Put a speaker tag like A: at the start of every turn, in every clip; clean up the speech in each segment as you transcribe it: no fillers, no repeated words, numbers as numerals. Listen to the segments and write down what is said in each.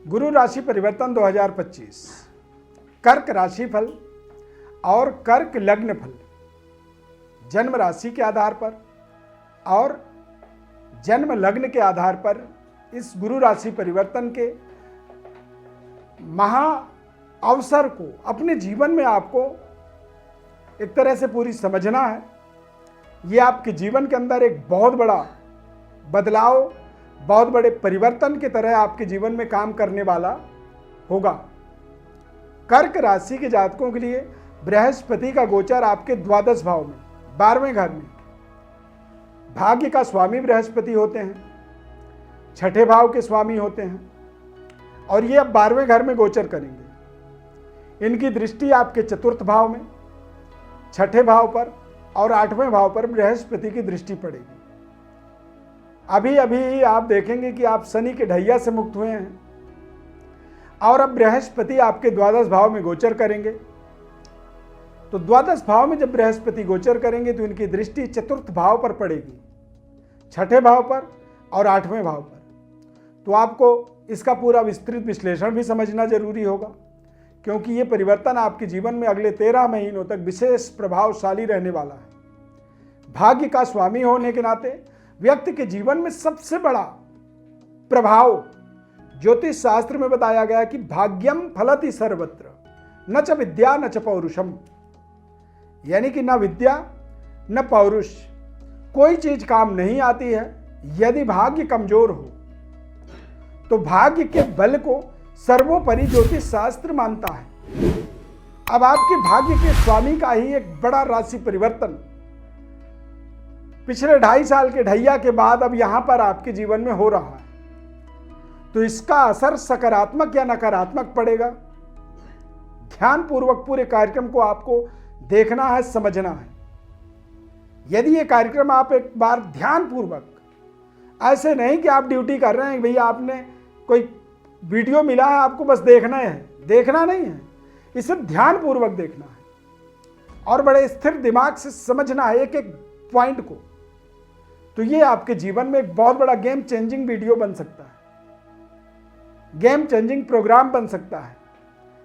A: गुरु राशि परिवर्तन 2025 कर्क राशि फल और कर्क लग्न फल जन्म राशि के आधार पर और जन्म लग्न के आधार पर इस गुरु राशि परिवर्तन के महा अवसर को अपने जीवन में आपको एक तरह से पूरी समझना है। ये आपके जीवन के अंदर एक बहुत बड़ा बदलाव, बहुत बड़े परिवर्तन की तरह आपके जीवन में काम करने वाला होगा। कर्क राशि के जातकों के लिए बृहस्पति का गोचर आपके द्वादश भाव में 12वें घर में, भाग्य का स्वामी बृहस्पति होते हैं, छठे भाव के स्वामी होते हैं और ये अब 12वें घर में गोचर करेंगे। इनकी दृष्टि आपके चतुर्थ भाव में, छठे भाव पर और 8वें भाव पर बृहस्पति की दृष्टि पड़ेगी। अभी अभी आप देखेंगे कि आप शनि के ढैया से मुक्त हुए हैं और अब बृहस्पति आपके द्वादश भाव में गोचर करेंगे। तो द्वादश भाव में जब बृहस्पति गोचर करेंगे तो इनकी दृष्टि चतुर्थ भाव पर पड़ेगी, छठे भाव पर और 8वें भाव पर। तो आपको इसका पूरा विस्तृत विश्लेषण भी समझना जरूरी होगा, क्योंकि ये परिवर्तन आपके जीवन में अगले 13 महीनों तक विशेष प्रभावशाली रहने वाला है। भाग्य का स्वामी होने के नाते व्यक्ति के जीवन में सबसे बड़ा प्रभाव ज्योतिष शास्त्र में बताया गया कि भाग्यम फलति सर्वत्र न च विद्या न च पौरुषम, यानी कि न विद्या न पौरुष, कोई चीज काम नहीं आती है यदि भाग्य कमजोर हो। तो भाग्य के बल को सर्वोपरि ज्योतिष शास्त्र मानता है। अब आपके भाग्य के स्वामी का ही एक बड़ा राशि परिवर्तन पिछले 2.5 साल के ढैया के बाद अब यहां पर आपके जीवन में हो रहा है। तो इसका असर सकारात्मक या नकारात्मक पड़ेगा। ध्यान पूर्वक पूरे कार्यक्रम को आपको देखना है, समझना है। यदि ये कार्यक्रम आप एक बार ध्यान पूर्वक, ऐसे नहीं कि आप ड्यूटी कर रहे हैं, भैया आपने कोई वीडियो मिला है आपको बस देखना है, देखना नहीं है, इसे ध्यान पूर्वक देखना है और बड़े स्थिर दिमाग से समझना है एक एक पॉइंट को। तो ये आपके जीवन में एक बहुत बड़ा गेम चेंजिंग वीडियो बन सकता है, गेम चेंजिंग प्रोग्राम बन सकता है।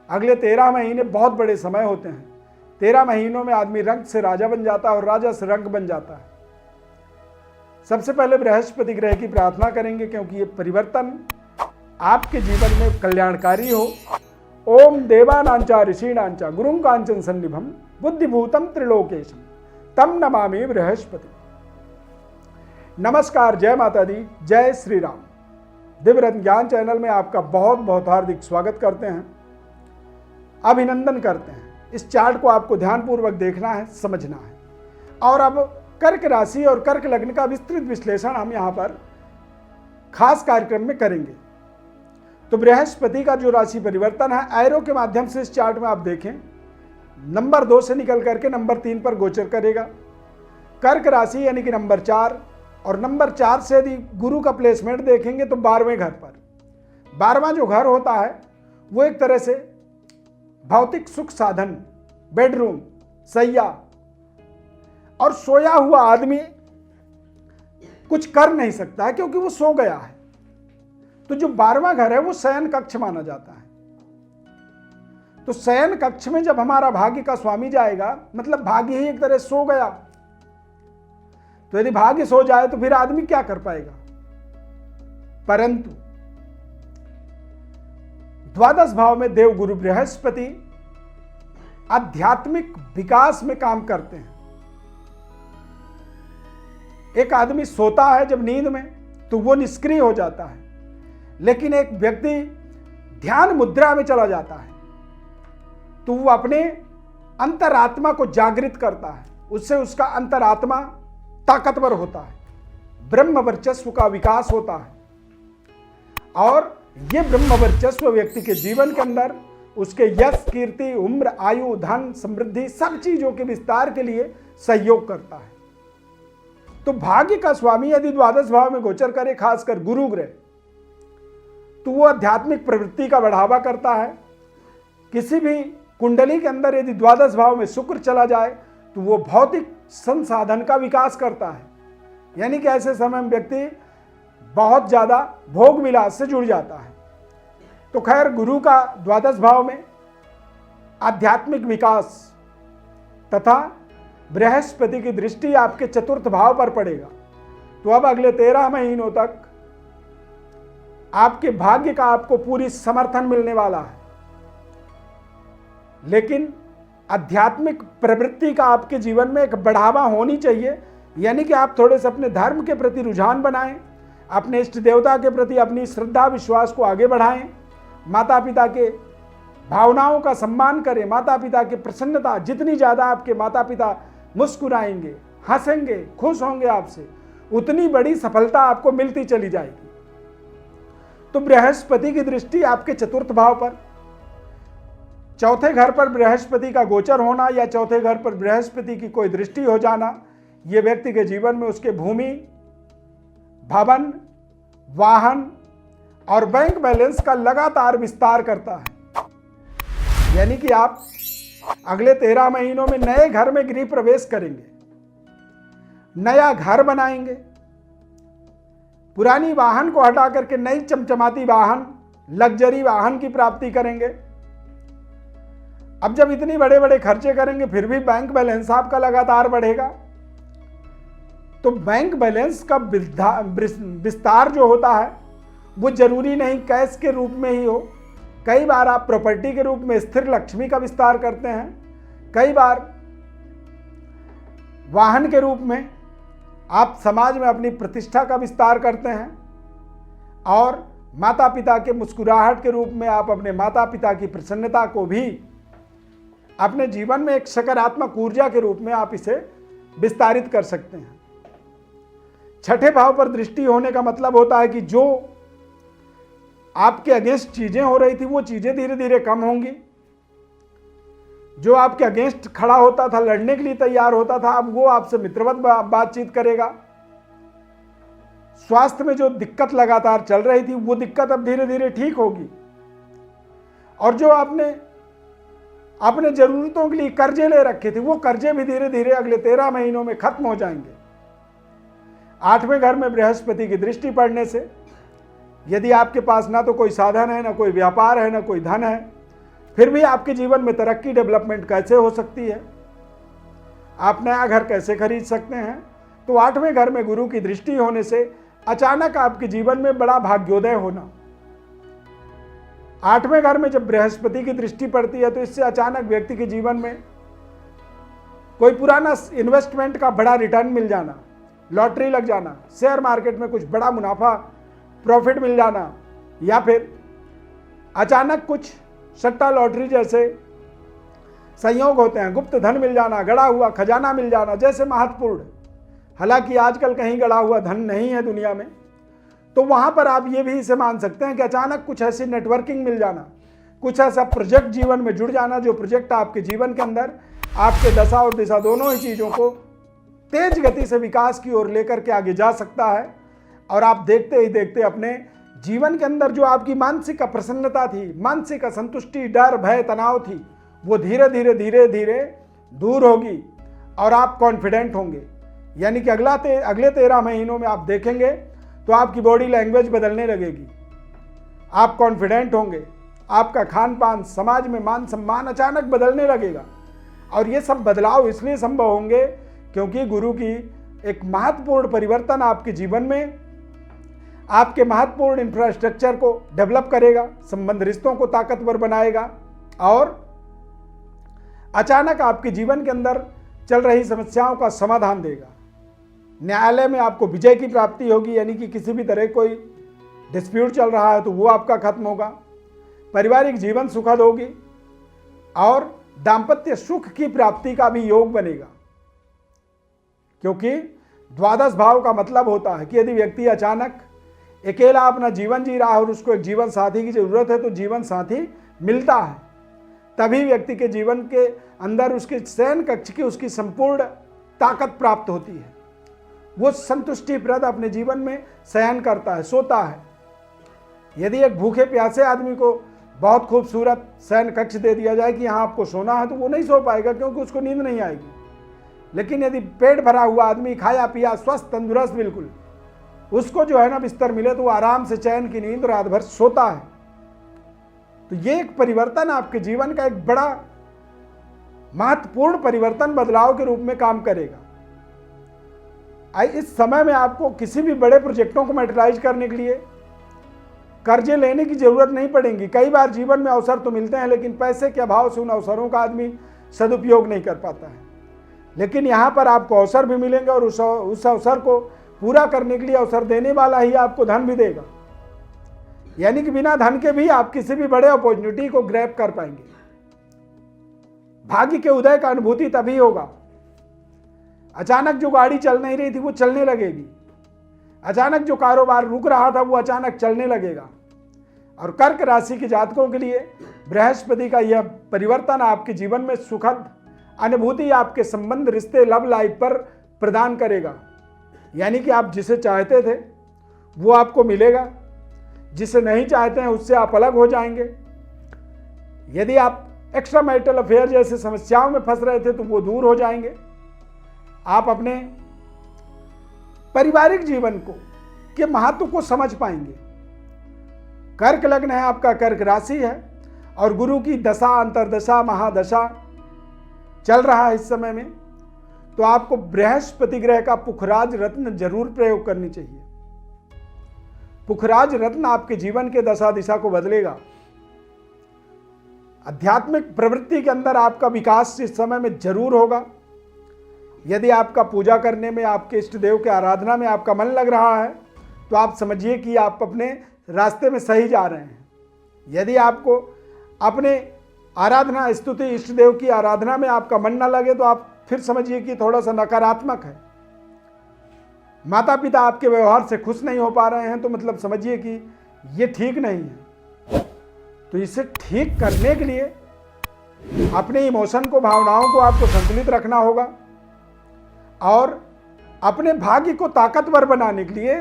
A: अगले 13 महीने बहुत बड़े समय होते हैं। 13 महीनों में आदमी रंग से राजा बन जाता है और राजा से रंग बन जाता है। सबसे पहले बृहस्पति ग्रह की प्रार्थना करेंगे, क्योंकि ये परिवर्तन आपके जीवन में कल्याणकारी हो। ओम देवानांचा ऋषीणांचा गुरुं कांचन सन्निभम बुद्धिभूतम त्रिलोकेशम तम नमामि बृहस्पति। नमस्कार, जय माता दी, जय श्री राम। दिव्यरत्न ज्ञान चैनल में आपका बहुत बहुत हार्दिक स्वागत करते हैं, अभिनंदन करते हैं। इस चार्ट को आपको ध्यानपूर्वक देखना है, समझना है। और अब कर्क राशि और कर्क लग्न का विस्तृत विश्लेषण हम यहाँ पर खास कार्यक्रम में करेंगे। तो बृहस्पति का जो राशि परिवर्तन है, एरो के माध्यम से इस चार्ट में आप देखें, नंबर 2 से निकल करके नंबर 3 पर गोचर करेगा। कर्क राशि यानी कि नंबर 4 और नंबर 4 से यदि गुरु का प्लेसमेंट देखेंगे तो 12वें घर पर। 12वां जो घर होता है वो एक तरह से भौतिक सुख साधन, बेडरूम, सैया और सोया हुआ आदमी कुछ कर नहीं सकता है क्योंकि वो सो गया है। तो जो 12वां घर है वो शयन कक्ष माना जाता है। तो शयन कक्ष में जब हमारा भाग्य का स्वामी जाएगा, मतलब भाग्य ही एक तरह सो गया। तो यदि भाग्य सो जाए तो फिर आदमी क्या कर पाएगा। परंतु द्वादश भाव में देव गुरु बृहस्पति आध्यात्मिक विकास में काम करते हैं। एक आदमी सोता है जब नींद में तो वो निष्क्रिय हो जाता है, लेकिन एक व्यक्ति ध्यान मुद्रा में चला जाता है तो वो अपने अंतरात्मा को जागृत करता है, उससे उसका अंतरात्मा ताकतवर होता है, ब्रह्म वर्चस्व का विकास होता है। और ये ब्रह्म वर्चस्व व्यक्ति के जीवन के अंदर उसके यश, कीर्ति, उम्र, आयु, धन, समृद्धि सब चीजों के विस्तार के लिए सहयोग करता है। तो भाग्य का स्वामी यदि द्वादश भाव में गोचर करे, खासकर गुरु ग्रह, तो वो आध्यात्मिक प्रवृत्ति का बढ़ावा करता है। किसी भी कुंडली के अंदर यदि द्वादश भाव में शुक्र चला जाए तो वो भौतिक संसाधन का विकास करता है, यानी कि ऐसे समय में व्यक्ति बहुत ज्यादा भोग विलास से जुड़ जाता है। तो खैर, गुरु का द्वादश भाव में आध्यात्मिक विकास तथा बृहस्पति की दृष्टि आपके चतुर्थ भाव पर पड़ेगा। तो अब अगले 13 महीनों तक आपके भाग्य का आपको पूरी समर्थन मिलने वाला है। लेकिन आध्यात्मिक प्रवृत्ति का आपके जीवन में एक बढ़ावा होनी चाहिए, यानी कि आप थोड़े से अपने धर्म के प्रति रुझान बनाएं, अपने इष्ट देवता के प्रति अपनी श्रद्धा विश्वास को आगे बढ़ाएं, माता पिता के भावनाओं का सम्मान करें, माता पिता की प्रसन्नता, जितनी ज़्यादा आपके माता पिता मुस्कुराएंगे, हंसेंगे, खुश होंगे आपसे, उतनी बड़ी सफलता आपको मिलती चली जाएगी। तो बृहस्पति की दृष्टि आपके चतुर्थ भाव पर, चौथे घर पर बृहस्पति का गोचर होना या चौथे घर पर बृहस्पति की कोई दृष्टि हो जाना, यह व्यक्ति के जीवन में उसके भूमि, भवन, वाहन और बैंक बैलेंस का लगातार विस्तार करता है। यानी कि आप अगले 13 महीनों में नए घर में गृह प्रवेश करेंगे, नया घर बनाएंगे, पुरानी वाहन को हटा करके नई चमचमाती वाहन, लग्जरी वाहन की प्राप्ति करेंगे। अब जब इतनी बड़े बड़े खर्चे करेंगे फिर भी बैंक बैलेंस आपका लगातार बढ़ेगा। तो बैंक बैलेंस का विस्तार जो होता है वो जरूरी नहीं कैश के रूप में ही हो। कई बार आप प्रॉपर्टी के रूप में स्थिर लक्ष्मी का विस्तार करते हैं, कई बार वाहन के रूप में आप समाज में अपनी प्रतिष्ठा का विस्तार करते हैं, और माता पिता के मुस्कुराहट के रूप में आप अपने माता पिता की प्रसन्नता को भी अपने जीवन में एक सकारात्मक ऊर्जा के रूप में आप इसे विस्तारित कर सकते हैं। छठे भाव पर दृष्टि होने का मतलब होता है कि जो आपके अगेंस्ट चीजें हो रही थी वो चीजें धीरे धीरे कम होंगी। जो आपके अगेंस्ट खड़ा होता था, लड़ने के लिए तैयार होता था, अब वो आपसे मित्रवत बातचीत करेगा। स्वास्थ्य में जो दिक्कत लगातार चल रही थी वो दिक्कत अब धीरे धीरे ठीक होगी। और जो आपने अपने जरूरतों के लिए कर्जे ले रखे थे वो कर्जे भी धीरे धीरे अगले 13 महीनों में खत्म हो जाएंगे। 8वें घर में बृहस्पति की दृष्टि पड़ने से यदि आपके पास ना तो कोई साधन है, ना कोई व्यापार है, ना कोई धन है, फिर भी आपके जीवन में तरक्की, डेवलपमेंट कैसे हो सकती है, आप नया घर कैसे खरीद सकते हैं। तो 8वें घर में गुरु की दृष्टि होने से अचानक आपके जीवन में बड़ा भाग्योदय होना। 8वें घर में जब बृहस्पति की दृष्टि पड़ती है तो इससे अचानक व्यक्ति के जीवन में कोई पुराना इन्वेस्टमेंट का बड़ा रिटर्न मिल जाना, लॉटरी लग जाना, शेयर मार्केट में कुछ बड़ा मुनाफा, प्रॉफिट मिल जाना, या फिर अचानक कुछ सट्टा लॉटरी जैसे संयोग होते हैं, गुप्त धन मिल जाना, गड़ा हुआ खजाना मिल जाना जैसे महत्वपूर्ण। हालांकि आजकल कहीं गड़ा हुआ धन नहीं है दुनिया में, तो वहां पर आप ये भी इसे मान सकते हैं कि अचानक कुछ ऐसी नेटवर्किंग मिल जाना, कुछ ऐसा प्रोजेक्ट जीवन में जुड़ जाना जो प्रोजेक्ट आपके जीवन के अंदर आपके दशा और दिशा दोनों ही चीज़ों को तेज गति से विकास की ओर लेकर के आगे जा सकता है। और आप देखते ही देखते अपने जीवन के अंदर जो आपकी मानसिक प्रसन्नता थी, मानसिक असंतुष्टि, डर, भय, तनाव थी, वो धीरे धीरे धीरे धीरे दूर होगी और आप कॉन्फिडेंट होंगे। यानी कि अगले 13 महीनों में आप देखेंगे तो आपकी बॉडी लैंग्वेज बदलने लगेगी, आप कॉन्फिडेंट होंगे, आपका खान पान, समाज में मान सम्मान अचानक बदलने लगेगा। और ये सब बदलाव इसलिए संभव होंगे क्योंकि गुरु की एक महत्वपूर्ण परिवर्तन आपके जीवन में आपके महत्वपूर्ण इंफ्रास्ट्रक्चर को डेवलप करेगा, संबंध रिश्तों को ताकतवर बनाएगा और अचानक आपके जीवन के अंदर चल रही समस्याओं का समाधान देगा। न्यायालय में आपको विजय की प्राप्ति होगी, यानी कि किसी भी तरह कोई डिस्प्यूट चल रहा है तो वो आपका खत्म होगा। पारिवारिक जीवन सुखद होगी और दाम्पत्य सुख की प्राप्ति का भी योग बनेगा, क्योंकि द्वादश भाव का मतलब होता है कि यदि व्यक्ति अचानक अकेला अपना जीवन जी रहा है और उसको एक जीवन साथी की जरूरत है तो जीवन साथी मिलता है, तभी व्यक्ति के जीवन के अंदर उसके शयन कक्ष की उसकी संपूर्ण ताकत प्राप्त होती है। वो संतुष्टिप्रद अपने जीवन में शयन करता है, सोता है। यदि एक भूखे प्यासे आदमी को बहुत खूबसूरत शयन कक्ष दे दिया जाए कि यहाँ आपको सोना है, तो वो नहीं सो पाएगा क्योंकि उसको नींद नहीं आएगी। लेकिन यदि पेट भरा हुआ आदमी, खाया पिया, स्वस्थ, तंदुरुस्त बिल्कुल, उसको जो है ना बिस्तर मिले तो वो आराम से चैन की नींद रात भर सोता है। तो ये एक परिवर्तन आपके जीवन का एक बड़ा महत्वपूर्ण परिवर्तन बदलाव के रूप में काम करेगा। इस समय में आपको किसी भी बड़े प्रोजेक्टों को मैटेरियलाइज करने के लिए कर्जे लेने की जरूरत नहीं पड़ेगी। कई बार जीवन में अवसर तो मिलते हैं, लेकिन पैसे के अभाव से उन अवसरों का आदमी सदुपयोग नहीं कर पाता है। लेकिन यहाँ पर आपको अवसर भी मिलेंगे और उस अवसर को पूरा करने के लिए अवसर देने वाला ही आपको धन भी देगा। यानी कि बिना धन के भी आप किसी भी बड़े अपॉर्चुनिटी को ग्रैब कर पाएंगे। भाग्य के उदय का अनुभूति तभी होगा। अचानक जो गाड़ी चल नहीं रही थी वो चलने लगेगी। अचानक जो कारोबार रुक रहा था वो अचानक चलने लगेगा। और कर्क राशि के जातकों के लिए बृहस्पति का यह परिवर्तन आपके जीवन में सुखद अनुभूति, आपके संबंध, रिश्ते, लव लाइफ पर प्रदान करेगा। यानी कि आप जिसे चाहते थे वो आपको मिलेगा, जिसे नहीं चाहते हैं उससे आप अलग हो जाएंगे। यदि आप एक्स्ट्रा मैरिटल अफेयर जैसे समस्याओं में फंस रहे थे तो वो दूर हो जाएंगे। आप अपने पारिवारिक जीवन को के महत्व को समझ पाएंगे। कर्क लग्न है आपका, कर्क राशि है और गुरु की दशा, अंतरदशा, महादशा चल रहा है इस समय में। तो आपको बृहस्पति ग्रह का पुखराज रत्न जरूर प्रयोग करनी चाहिए। पुखराज रत्न आपके जीवन के दशा दिशा को बदलेगा। आध्यात्मिक प्रवृत्ति के अंदर आपका विकास इस समय में जरूर होगा। यदि आपका पूजा करने में, आपके इष्ट देव के आराधना में आपका मन लग रहा है तो आप समझिए कि आप अपने रास्ते में सही जा रहे हैं। यदि आपको अपने आराधना, स्तुति, इष्ट देव की आराधना में आपका मन ना लगे तो आप फिर समझिए कि थोड़ा सा नकारात्मक है। माता पिता आपके व्यवहार से खुश नहीं हो पा रहे हैं तो मतलब समझिए कि ये ठीक नहीं है। तो इसे ठीक करने के लिए अपने इमोशन को, भावनाओं को आपको संतुलित रखना होगा और अपने भाग्य को ताकतवर बनाने के लिए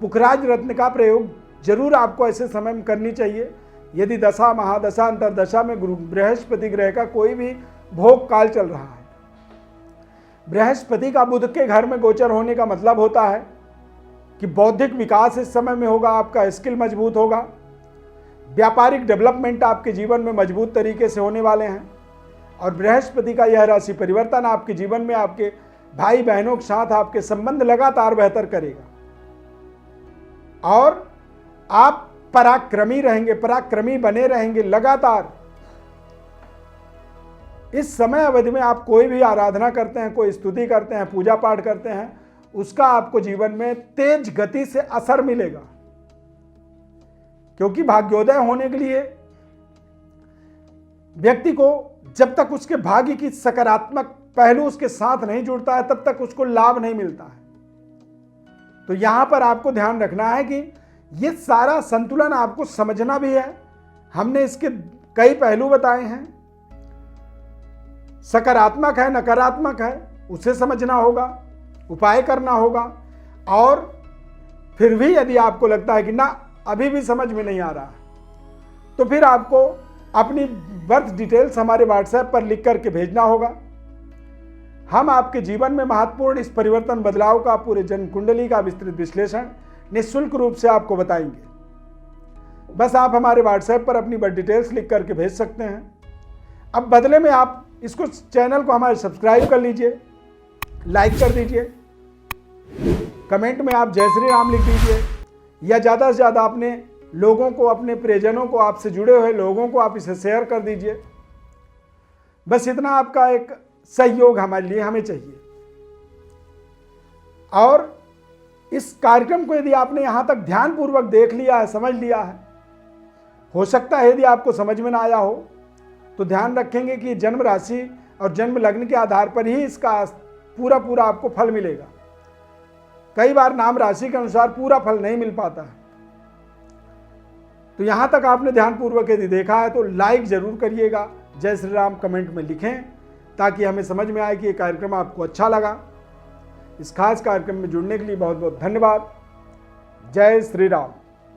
A: पुखराज रत्न का प्रयोग जरूर आपको ऐसे समय में करनी चाहिए। यदि दशा, महादशा, अंतरदशा में गुरु बृहस्पति ग्रह का कोई भी भोग काल चल रहा है। बृहस्पति का बुध के घर में गोचर होने का मतलब होता है कि बौद्धिक विकास इस समय में होगा, आपका स्किल मजबूत होगा, व्यापारिक डेवलपमेंट आपके जीवन में मजबूत तरीके से होने वाले हैं। और बृहस्पति का यह राशि परिवर्तन आपके जीवन में आपके भाई बहनों के साथ आपके संबंध लगातार बेहतर करेगा और आप पराक्रमी रहेंगे, पराक्रमी बने रहेंगे लगातार। इस समय अवधि में आप कोई भी आराधना करते हैं, कोई स्तुति करते हैं, पूजा पाठ करते हैं, उसका आपको जीवन में तेज गति से असर मिलेगा। क्योंकि भाग्योदय होने के लिए व्यक्ति को जब तक उसके भाग्य की सकारात्मक पहलू उसके साथ नहीं जुड़ता है तब तक उसको लाभ नहीं मिलता है। तो यहां पर आपको ध्यान रखना है कि ये सारा संतुलन आपको समझना भी है। हमने इसके कई पहलू बताए हैं, सकारात्मक है, नकारात्मक है, उसे समझना होगा, उपाय करना होगा। और फिर भी यदि आपको लगता है कि ना अभी भी समझ में नहीं आ रहा तो फिर आपको अपनी बर्थ डिटेल्स हमारे व्हाट्सएप पर लिख करके भेजना होगा। हम आपके जीवन में महत्वपूर्ण इस परिवर्तन बदलाव का पूरे जन्म कुंडली का विस्तृत विश्लेषण निःशुल्क रूप से आपको बताएंगे। बस आप हमारे व्हाट्सएप पर अपनी बर्थ डिटेल्स लिख करके भेज सकते हैं। अब बदले में आप इसको, चैनल को हमारे सब्सक्राइब कर लीजिए, लाइक कर दीजिए, कमेंट में आप जय श्री राम लिख दीजिए या ज़्यादा से ज़्यादा अपने लोगों को, अपने प्रियजनों को, आपसे जुड़े हुए लोगों को आप इसे शेयर कर दीजिए। बस इतना आपका एक सहयोग हमारे लिए हमें चाहिए। और इस कार्यक्रम को यदि आपने यहां तक ध्यानपूर्वक देख लिया है, समझ लिया है, हो सकता है यदि आपको समझ में ना आया हो तो ध्यान रखेंगे कि जन्म राशि और जन्म लग्न के आधार पर ही इसका पूरा आपको फल मिलेगा। कई बार नाम राशि के अनुसार पूरा फल नहीं मिल पाता है। तो यहां तक आपने ध्यानपूर्वक यदि देखा है तो लाइक जरूर करिएगा, जय श्री राम कमेंट में लिखें ताकि हमें समझ में आए कि ये कार्यक्रम आपको अच्छा लगा। इस खास कार्यक्रम में जुड़ने के लिए बहुत बहुत धन्यवाद। जय श्री राम।